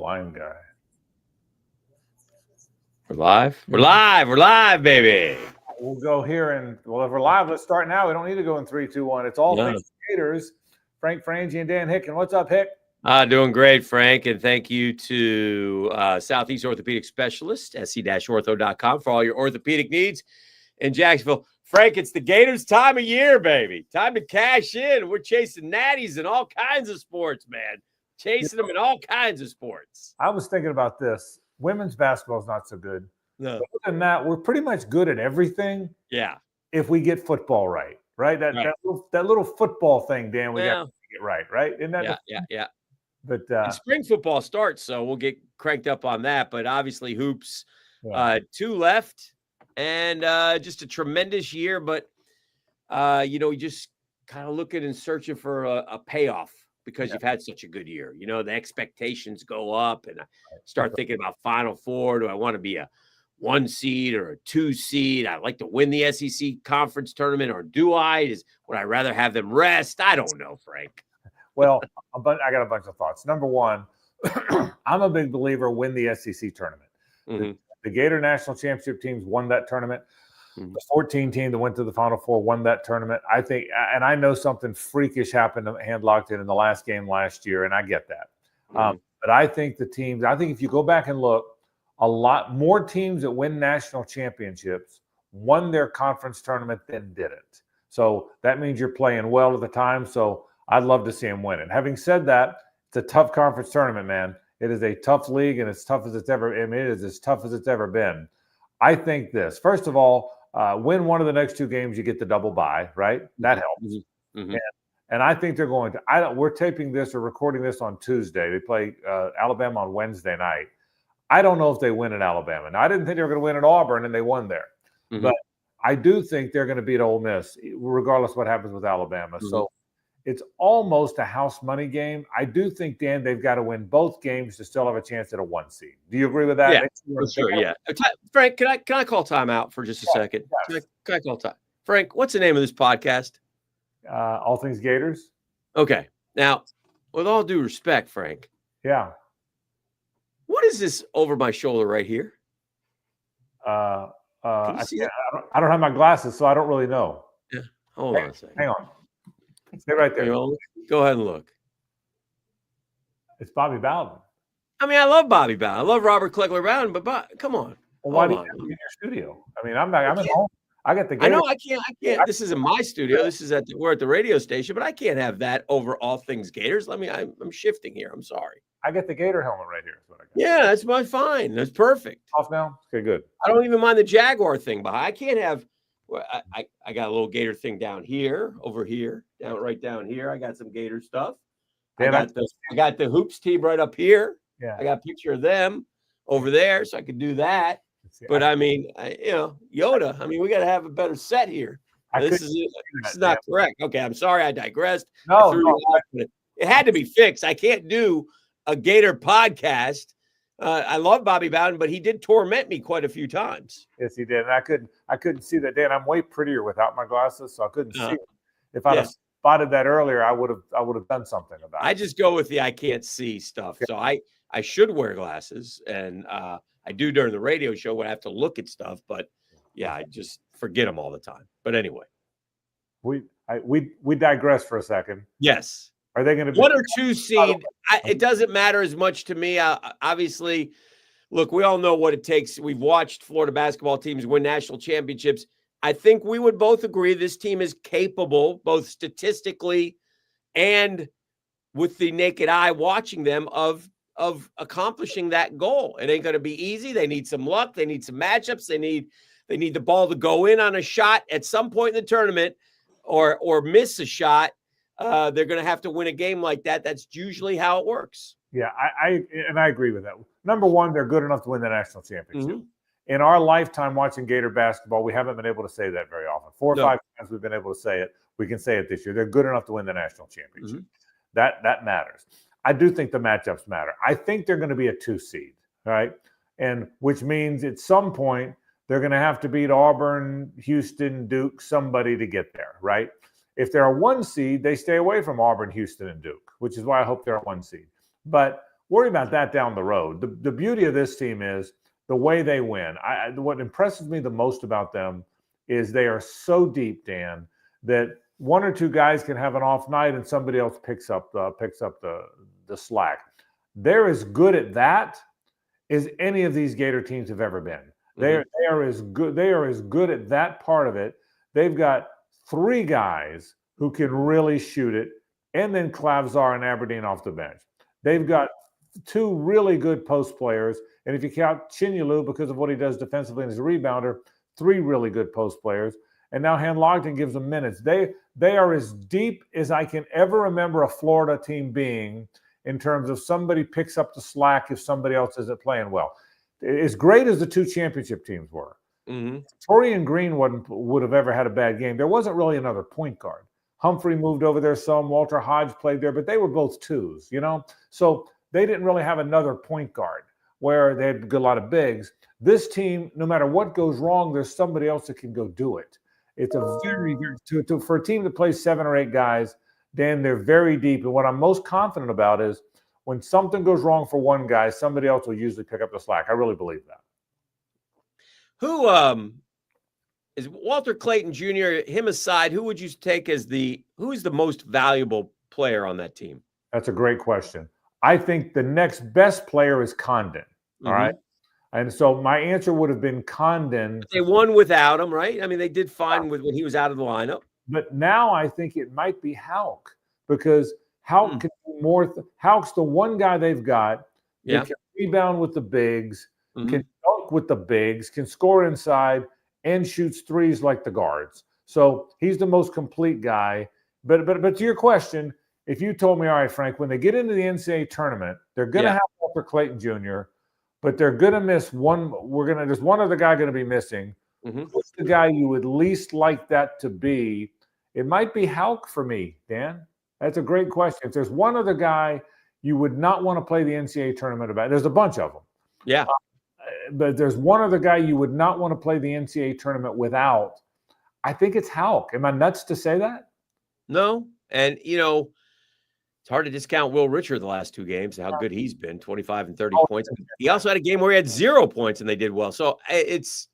blind guy. We're live. We're live. We're live, baby. We'll go here and if we're live, let's start now. We don't need to go in 3, 2, 1. It's all things Gators. Frangie, and Dan Hicken. What's up, Hick? Doing great, Frank, and thank you to Southeast Orthopedic Specialist, sc-ortho.com, for all your orthopedic needs in Jacksonville. Frank, it's the Gators' time of year, baby. Time to cash in. We're chasing natties in all kinds of sports, man. Chasing them in all kinds of sports. I was thinking about this. Women's basketball is not so good. No. But other than that, we're pretty much good at everything. Yeah. If we get football right. That little football thing, Dan, we got to get right? Isn't that yeah. But spring football starts, so we'll get cranked up on that. But obviously, hoops, 2 left, and just a tremendous year. But you just kind of looking and searching for a payoff because you've had such a good year. You know, the expectations go up, and I start thinking about Final Four. Do I want to be a 1 seed or a 2 seed? I'd like to win the SEC conference tournament, or do I? Would I rather have them rest? I don't know, Frank. Well, I got a bunch of thoughts. Number one, I'm a big believer win the SEC tournament. Mm-hmm. The Gator National Championship teams won that tournament. Mm-hmm. The 14 team that went to the Final Four won that tournament. I think, and I know something freakish happened to hand-locked in the last game last year, and I get that. Mm-hmm. But I think if you go back and look, a lot more teams that win national championships won their conference tournament than didn't. So that means you're playing well at the time. So I'd love to see them win it. Having said that, it's a tough conference tournament, man. It is a tough league, and it's tough as it's ever. It is as tough as it's ever been. I think this. First of all, win one of the next 2 games, you get the double bye, right? That helps. Mm-hmm. And I think they're going to. We're taping this or recording this on Tuesday. They play Alabama on Wednesday night. I don't know if they win at Alabama. Now, I didn't think they were going to win at Auburn, and they won there. Mm-hmm. But I do think they're going to beat Ole Miss, regardless of what happens with Alabama. Mm-hmm. So it's almost a house money game. I do think, Dan, they've got to win both games to still have a chance at a 1 seed. Do you agree with that? Yeah, for sure, yeah. Frank, can I call time out for just a second? Yes. Can I call time? Frank, what's the name of this podcast? All Things Gators. Okay. Now, with all due respect, Frank. Yeah. What is this over my shoulder right here? I don't have my glasses, so I don't really know. Yeah. Hold on a second. Hang on. Stay right there. Go ahead and look. It's Bobby Bowden. I mean, I love Bobby Bowden. I love Robert Clegler Bowden, but come on. Well, why do you have to be in your studio? I mean, I'm at home. I got the. I know I can't. This isn't my studio. This is we're at the radio station, but I can't have that over All Things Gators. I'm shifting here. I'm sorry. I get the Gator helmet right here. Is what I got. Yeah, that's fine. That's perfect. Off now. Okay, good. I don't even mind the Jaguar thing, but I can't have. Well, I got a little Gator thing down here, over here, right down here. I got some Gator stuff. I got the hoops team right up here. Yeah. I got a picture of them over there, so I could do that. But I mean, Yoda. I mean, we got to have a better set here. This is not correct. Okay, I'm sorry, I digressed. No. It had to be fixed. I can't do a Gator podcast. I love Bobby Bowden, but he did torment me quite a few times. Yes, he did. And I couldn't see that, Dan. I'm way prettier without my glasses, so I couldn't see it. If I'd have spotted that earlier, I would have done something about it. I just go with the I can't see stuff. So I should wear glasses, and I do during the radio show when I have to look at stuff. But yeah, I just forget them all the time. But anyway, we digress for a second. Yes. Are they going to be 1 or 2 seed? It doesn't matter as much to me. Obviously, look, we all know what it takes. We've watched Florida basketball teams win national championships. I think we would both agree this team is capable, both statistically and with the naked eye watching them, of accomplishing that goal. It ain't going to be easy. They need some luck. They need some matchups. They need the ball to go in on a shot at some point in the tournament, or miss a shot. They're going to have to win a game like that. That's usually how it works. Yeah, I agree with that. Number one, they're good enough to win the national championship. Mm-hmm. In our lifetime watching Gator basketball, we haven't been able to say that very often. 4 or 5 times we've been able to say it. We can say it this year. They're good enough to win the national championship. Mm-hmm. That matters. I do think the matchups matter. I think they're going to be a 2 seed, right? And which means at some point they're going to have to beat Auburn, Houston, Duke, somebody to get there, right? If they're a 1 seed, they stay away from Auburn, Houston, and Duke, which is why I hope they're a 1 seed. But worry about that down the road. The beauty of this team is the way they win. What impresses me the most about them is they are so deep, Dan, that one or two guys can have an off night and somebody else picks up the slack. They're as good at that as any of these Gator teams have ever been. They are as good. They are as good at that part of it. They've got 3 guys who can really shoot it, and then Clavzar and Aberdeen off the bench. They've got 2 really good post players, and if you count Chinyelu because of what he does defensively and as a rebounder, 3 really good post players. And now Logden gives them minutes. They are as deep as I can ever remember a Florida team being in terms of somebody picks up the slack if somebody else isn't playing well. As great as the 2 championship teams were, Torian Green would have ever had a bad game. There wasn't really another point guard. Humphrey moved over there some. Walter Hodge played there, but they were both 2s, So they didn't really have another point guard where they had a lot of bigs. This team, no matter what goes wrong, there's somebody else that can go do it. It's a very, very for a team that plays 7 or 8 guys, Dan, they're very deep. And what I'm most confident about is when something goes wrong for one guy, somebody else will usually pick up the slack. I really believe that. Who is Walter Clayton Jr., him aside, who would you take as who is the most valuable player on that team? That's a great question. I think the next best player is Condon. All right. And so my answer would have been Condon. But they won without him, right? I mean, they did fine when he was out of the lineup. But now I think it might be Houck, because Houck can do more. Houck's the one guy they've got that can rebound with the bigs, can dunk with the bigs, can score inside, and shoots threes like the guards. So he's the most complete guy. But to your question, if you told me, all right, Frank, when they get into the NCAA tournament, they're going to have Walter Clayton Jr., but they're going to miss one. There's one other guy going to be missing. Who's the guy you would least like that to be? It might be Houck for me, Dan. That's a great question. If there's one other guy you would not want to play the NCAA tournament about, there's a bunch of them. Yeah. But there's one other guy you would not want to play the NCAA tournament without. I think it's Houck. Am I nuts to say that? No. And, it's hard to discount Will Richard the last 2 games, how good he's been, 25 and 30 points. He also had a game where he had 0 points and they did well. So it's,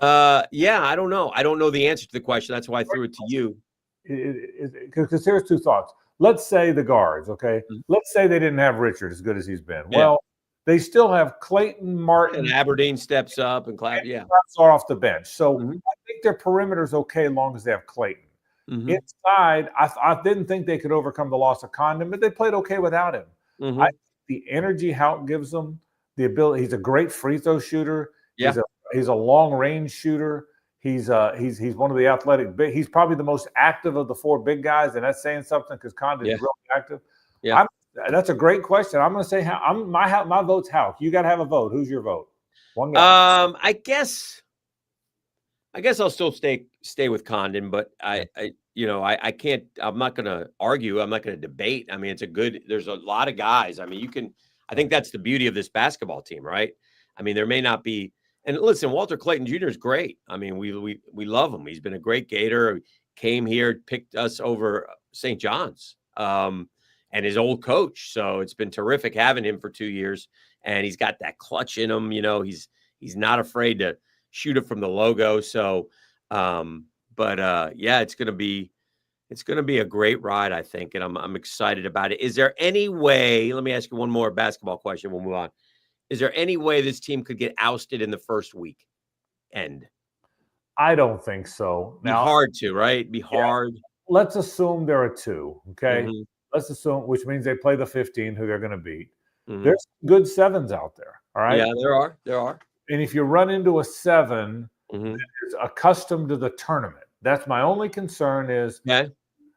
I don't know. I don't know the answer to the question. That's why I threw it to you. Because here's 2 thoughts. Let's say the guards, okay? Let's say they didn't have Richard as good as he's been. Yeah. Well, they still have Clayton, Martin. And Aberdeen steps up and Clap. Yeah. Are off the bench. So I think their perimeter's okay as long as they have Clayton. Inside, I didn't think they could overcome the loss of Condon, but they played okay without him. I think the energy Houck gives them, the ability. He's a great free throw shooter. Yeah. He's a long range shooter. He's one of the athletic big. He's probably the most active of the 4 big guys, and that's saying something because Condon is really active. Yeah, that's a great question. I'm going to say my vote's Houck. You got to have a vote. Who's your vote? One guy. I guess I'll still stay with Condon, but I can't. I'm not going to argue. I'm not going to debate. I mean, there's a lot of guys. I mean, I think that's the beauty of this basketball team, right? I mean, there may not be. And listen, Walter Clayton Jr. is great. I mean, we love him. He's been a great Gator. Came here, picked us over St. John's, and his old coach. So it's been terrific having him for 2 years. And he's got that clutch in him. He's not afraid to shoot it from the logo. So, it's going to be a great ride, I think, and I'm excited about it. Is there any way? Let me ask you one more basketball question. We'll move on. Is there any way this team could get ousted in the first week? I don't think so. Now, hard to, right? Be hard. Let's assume there are 2. Okay. Let's assume, which means they play the 15 who they're going to beat. There's good 7s out there. All right. Yeah, there are. And if you run into a 7 that is accustomed to the tournament, that's my only concern is, do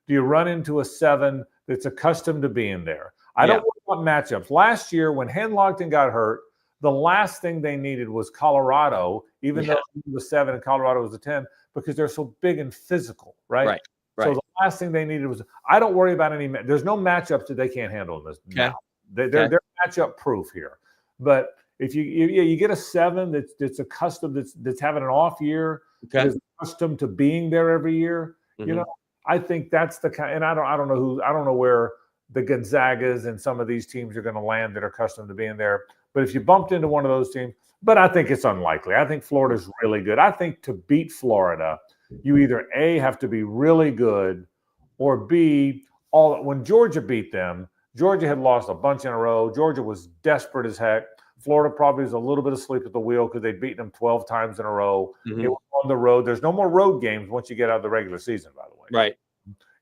you run into a 7 that's accustomed to being there? I don't want matchups. Last year, when Logden got hurt, the last thing they needed was Colorado, even though he was 7 and Colorado was a 10, because they're so big and physical, right? So the last thing they needed was, I don't worry about there's no matchups that they can't handle in this. Now. They're matchup proof here. But if you get a 7 that's accustomed, that's having an off year, is accustomed to being there every year, I think that's the kind. And I don't know where the Gonzagas and some of these teams are going to land that are accustomed to being there. But if you bumped into one of those teams, but I think it's unlikely. I think Florida's really good. I think to beat Florida, you either A, have to be really good, or B, when Georgia beat them, Georgia had lost a bunch in a row. Georgia was desperate as heck. Florida probably was a little bit asleep at the wheel because they'd beaten them 12 times in a row. Mm-hmm. It was on the road. There's no more road games once you get out of the regular season, by the way. Right.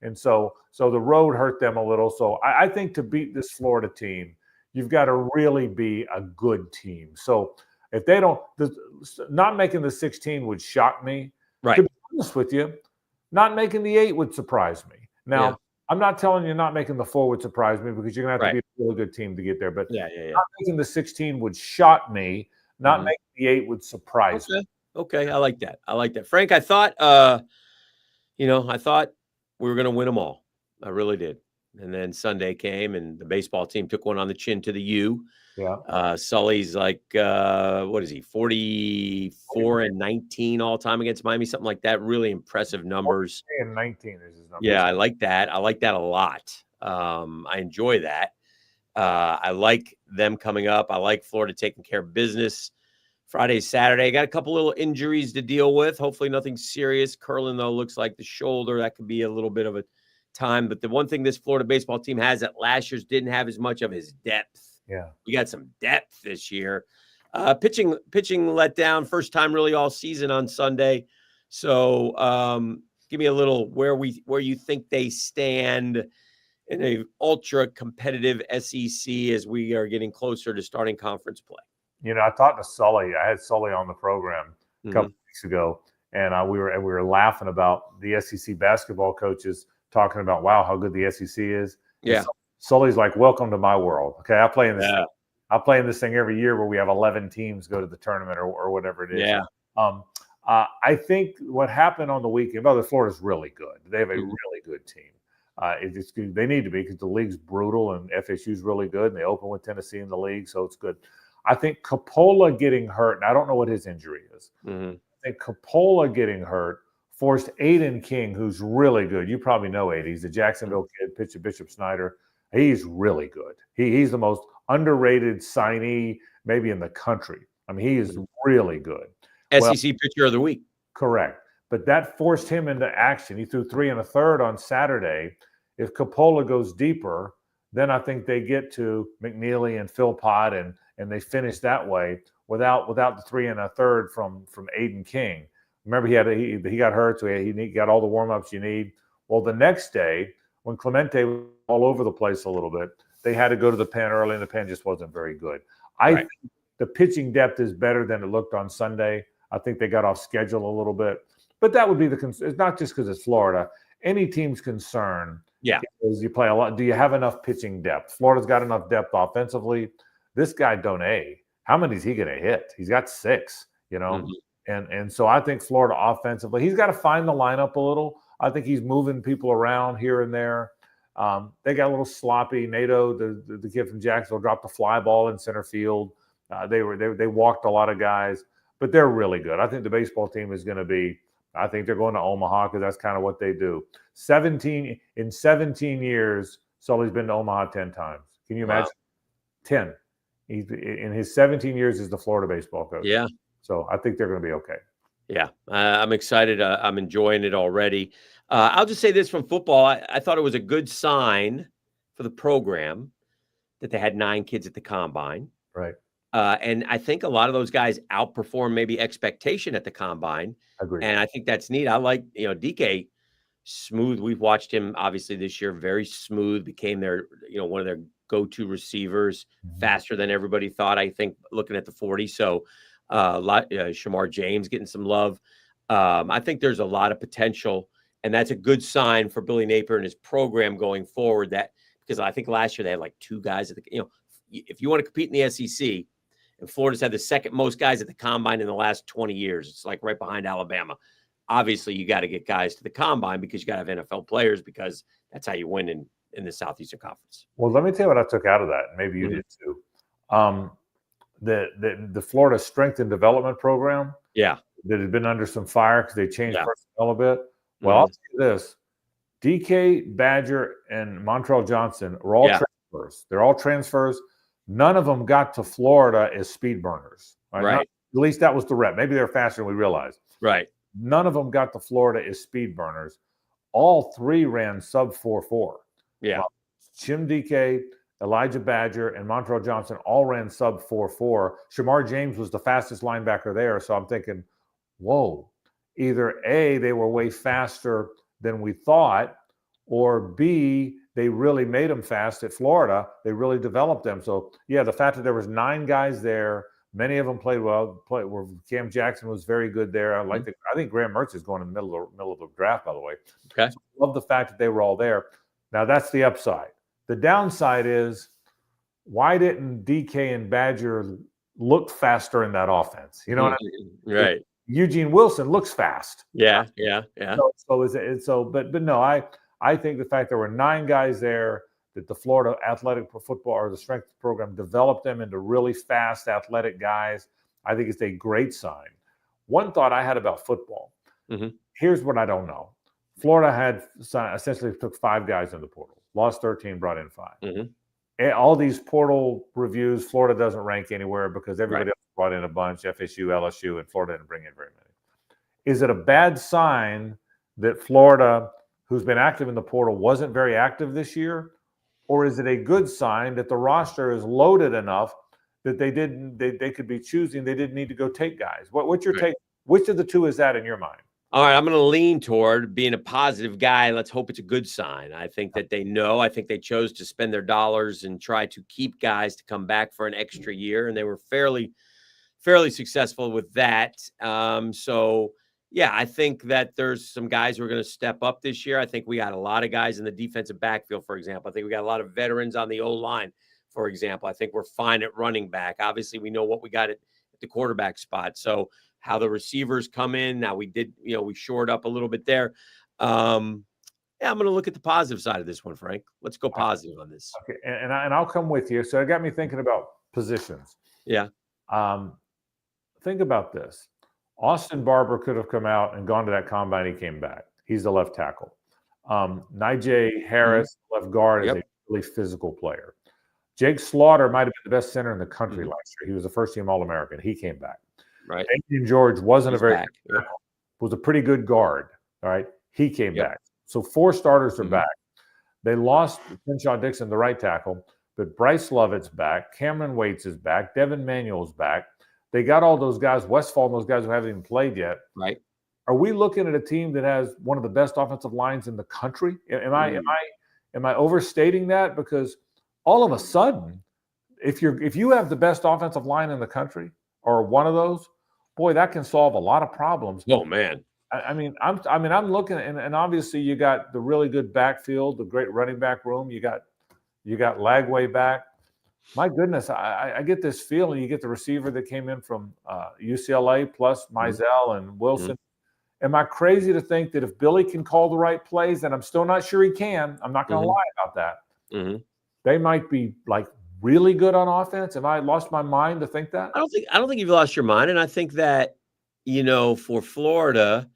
And so the road hurt them a little. So I think to beat this Florida team, you've got to really be a good team. So if they don't, not making the 16 would shock me. Right. To be honest with you, not making the 8 would surprise me. Now, I'm not telling you not making the 4 would surprise me because you're going to have to be a really good team to get there. But not making the 16 would shock me. Not making the 8 would surprise me. Okay, I like that. Frank, I thought, I thought we were going to win them all. I really did. And then Sunday came, and the baseball team took one on the chin to the U. Yeah. Sully's like, what is he, 44-19 all time against Miami, something like that. Really impressive numbers. 19 is his number. Yeah, I like that. I like that a lot. I enjoy that. I like them coming up. I like Florida taking care of business. Friday, Saturday, got a couple little injuries to deal with. Hopefully nothing serious. Curlin, though, looks like the shoulder. That could be a little bit of a time. But the one thing this Florida baseball team has that last year's didn't have as much of is depth. Yeah. You got some depth this year. Pitching let down. First time really all season on Sunday. So give me a little where you think they stand in a ultra competitive SEC as we are getting closer to starting conference play. I talked to Sully. I had Sully on the program a couple weeks ago, and we were laughing about the SEC basketball coaches talking about, wow, how good the SEC is. Yeah. Sully's like, welcome to my world. Okay, I play in this thing every year where we have 11 teams go to the tournament or whatever it is. Yeah. I think what happened on the weekend, Florida's really good. They have a really good team. They need to be because the league's brutal and FSU's really good, and they open with Tennessee in the league, so it's good. I think Coppola getting hurt, and I don't know what his injury is. I think Coppola getting hurt forced Aiden King, who's really good. You probably know Aiden. He's the Jacksonville kid, pitched at Bishop Snyder. He's really good. He's the most underrated signee maybe in the country. I mean, he is really good. SEC pitcher of the week. Correct. But that forced him into action. He threw 3 1/3 on Saturday. If Coppola goes deeper, then I think they get to McNeely and Philpott and they finish that way without the 3 1/3 from Aiden King. Remember, he got hurt, so he got all the warm-ups you need. Well, the next day, when Clemente was all over the place a little bit, they had to go to the pen early, and the pen just wasn't very good. I think the pitching depth is better than it looked on Sunday. I think they got off schedule a little bit. But that would be the concern. It's not just because it's Florida. Any team's concern is you play a lot. Do you have enough pitching depth? Florida's got enough depth offensively. This guy, Donay, how many is he going to hit? He's got 6, And so I think Florida offensively, he's got to find the lineup a little. I think he's moving people around here and there. They got a little sloppy. Nato, the kid from Jacksonville, dropped a fly ball in center field. They walked a lot of guys, but they're really good. I think the baseball team is going to be. I think they're going to Omaha because that's kind of what they do. 17 years, Sully's been to Omaha 10 times. Can you imagine? 10. In his 17 years as the Florida baseball coach. Yeah. So I think they're going to be okay. Yeah, I'm excited. I'm enjoying it already. I'll just say this from football. I thought it was a good sign for the program that they had 9 kids at the combine. Right. And I think a lot of those guys outperform maybe expectation at the combine. Agreed. And I think that's neat. I like, DK smooth. We've watched him obviously this year, very smooth, became their, one of their go-to receivers, faster than everybody thought, I think, looking at the 40. So Shamar James getting some love. I think there's a lot of potential, and that's a good sign for Billy Napier and his program going forward. Because I think last year they had like 2 guys at the, if you want to compete in the SEC, and Florida's had the second most guys at the combine in the last 20 years. It's like right behind Alabama. Obviously, you got to get guys to the combine because you got to have NFL players because that's how you win in the Southeastern Conference. Well, let me tell you what I took out of that. Maybe you did too. The Florida Strength and Development Program. Yeah. That had been under some fire because they changed personnel a bit. Well, I'll tell you this. DK, Badger, and Montrell Johnson are all transfers. They're all transfers. None of them got to Florida as speed burners. Right. At least that was the rep. Maybe they're faster than we realized. Right. None of them got to Florida as speed burners. All three ran sub 4.4. Yeah. Jim DK, Elijah Badger, and Montrell Johnson all ran sub 4.4. Shamar James was the fastest linebacker there. So I'm thinking, whoa, either A, they were way faster than we thought, or B, they really made them fast at Florida. They really developed them. So, yeah, the fact that there was 9 guys there, many of them played well. Cam Jackson was very good there. I think Graham Mertz is going in the middle of the draft, by the way. Okay. So I love the fact that they were all there. Now, that's the upside. The downside is, why didn't DK and Badger look faster in that offense? You know what I mean? Right. Eugene Wilson looks fast. Yeah. But no, I think the fact there were 9 guys there, that the Florida Athletic Football or the strength program developed them into really fast athletic guys, I think it's a great sign. One thought I had about football. Here's what I don't know. Florida had essentially took 5 guys in the portal, lost 13, brought in 5. All these portal reviews, Florida doesn't rank anywhere because everybody else brought in a bunch, FSU, LSU, and Florida didn't bring in very many. Is it a bad sign that Florida, who's been active in the portal, wasn't very active this year? Or is it a good sign that the roster is loaded enough that they could be choosing, they didn't need to go take guys? What's your take? Which of the two is that in your mind? All right, I'm going to lean toward being a positive guy. Let's hope it's a good sign. I think that they know. I think they chose to spend their dollars and try to keep guys to come back for an extra year, and they were fairly successful with that. So, yeah, I think that there's some guys who are going to step up this year. I think we got a lot of guys in the defensive backfield, for example. I think we got a lot of veterans on the O-line, for example. I think we're fine at running back. Obviously, we know what we got at the quarterback spot. So, how the receivers come in. Now we shored up a little bit there. I'm going to look at the positive side of this one, Frank. Let's go positive on this. Okay, and I'll come with you. So it got me thinking about positions. Yeah. Think about this. Austin Barber could have come out and gone to that combine. He came back. He's the left tackle. Najee Harris, left guard, is a really physical player. Jake Slaughter might have been the best center in the country last year. He was a first-team All-American. He came back. Right. Adrian George wasn't was a pretty good guard. All right. He came back. So 4 starters are back. They lost Crenshaw Dixon, the right tackle, but Bryce Lovett's back. Cameron Waits is back. Devin Manuel's back. They got all those guys, Westfall and those guys who haven't even played yet. Right. Are we looking at a team that has one of the best offensive lines in the country? Am I overstating that? Because all of a sudden, if you have the best offensive line in the country or one of those, boy, that can solve a lot of problems. Oh man. I'm looking and obviously you got the really good backfield, the great running back room. You got Lagway back. My goodness, I get this feeling. You get the receiver that came in from UCLA plus Mizell and Wilson. Am I crazy to think that if Billy can call the right plays, and I'm still not sure he can, I'm not going to lie about that. They might be like really good on offense. Have I lost my mind to think that? I don't think you've lost your mind. And I think that, for Florida,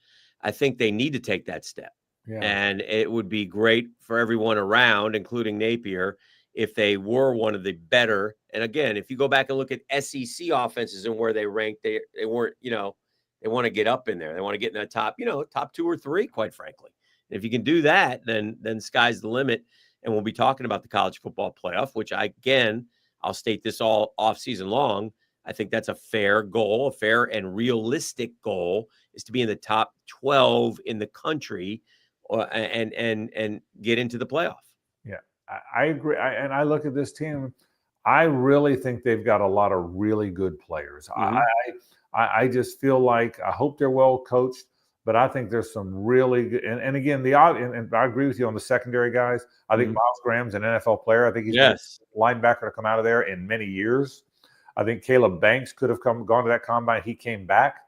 I think they need to take that step. Yeah. And it would be great for everyone around, including Napier, if they were one of the better. And again, if you go back and look at SEC offenses and where they ranked, they weren't, they want to get up in there. They want to get in the top, top 2 or 3, quite frankly. And if you can do that, then sky's the limit. And we'll be talking about the college football playoff, which I'll state this all off season long. I think that's a fair goal, a fair and realistic goal is to be in the top 12 in the country and get into the playoff. Yeah, I agree. And I look at this team. I really think they've got a lot of really good players. I just feel like I hope they're well coached. But I think there's some really good, and again, and I agree with you on the secondary guys. I think Miles Graham's an NFL player. I think he's a linebacker to come out of there in many years. I think Caleb Banks could have gone to that combine. He came back.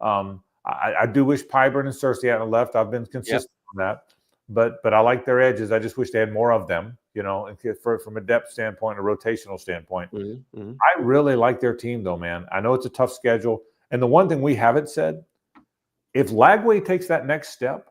I do wish Pyburn and Cersei hadn't left. I've been consistent on that. But I like their edges. I just wish they had more of them, from a depth standpoint, a rotational standpoint. I really like their team, though, man. I know it's a tough schedule. And the one thing we haven't said, if Lagway takes that next step,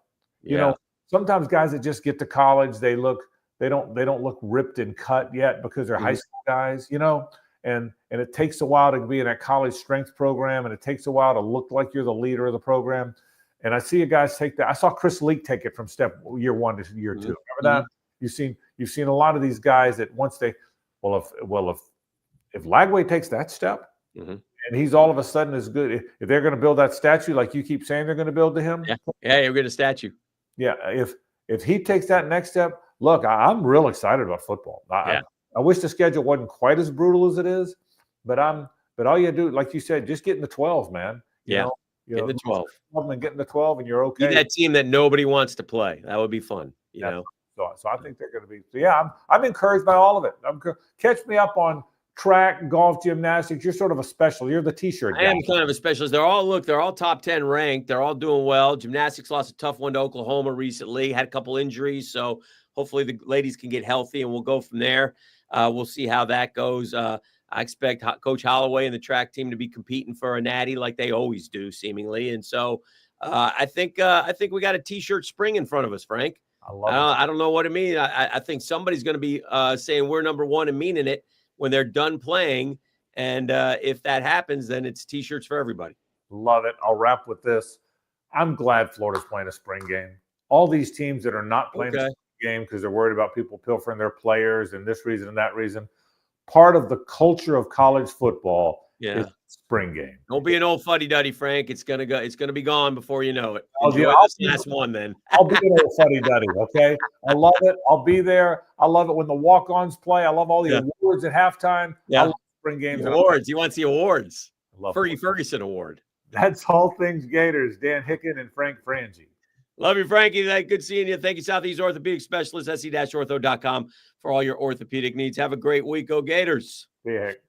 sometimes guys that just get to college, they don't look ripped and cut yet because they're high school guys, and it takes a while to be in that college strength program, and it takes a while to look like you're the leader of the program. And I see you guys take that. I saw Chris Leak take it from year 1 to year 2. Remember that? You've seen a lot of these guys that once they, if Lagway takes that step, and he's all of a sudden as good, if they're going to build that statue like you keep saying they're going to build to him, you're going to statue. Yeah, if he takes that next step, look, I'm real excited about football. I wish the schedule wasn't quite as brutal as it is, but all you do, like you said, just get in the 12, man. Get in the 12. And get in the 12, and you're okay. Be that team that nobody wants to play. That would be fun, you know. So I think they're going to be. So I'm encouraged by all of it. Catch me up on track, golf, gymnastics. You're sort of a special. You're the T-shirt guy. I am kind of a specialist. They're all top 10 ranked. They're all doing well. Gymnastics lost a tough one to Oklahoma recently. Had a couple injuries, so hopefully the ladies can get healthy, and we'll go from there. We'll see how that goes. I expect Coach Holloway and the track team to be competing for a natty like they always do, seemingly. And so I think we got a T-shirt spring in front of us, Frank. I don't know what it means. I think somebody's going to be saying we're number one and meaning it when they're done playing. And if that happens, then it's T-shirts for everybody. Love it. I'll wrap with this. I'm glad Florida's playing a spring game. All these teams that are not playing a spring game because they're worried about people pilfering their players and this reason and that reason. Part of the culture of college football is spring game. Don't be an old fuddy-duddy, Frank. It's gonna go. It's gonna be gone before you know it. I'll Enjoy this last one, then. I'll be an old fuddy-duddy. Okay, I love it. I'll be there. I love it when the walk-ons play. I love all the awards at halftime. I love spring games. Awards. You want to see awards? Fergie Ferguson Award. That's all things Gators. Dan Hicken and Frank Frangie. Love you, Frankie. Good seeing you. Thank you, Southeast Orthopedic Specialist, se-ortho.com for all your orthopedic needs. Have a great week. Go Gators. See you, Hick.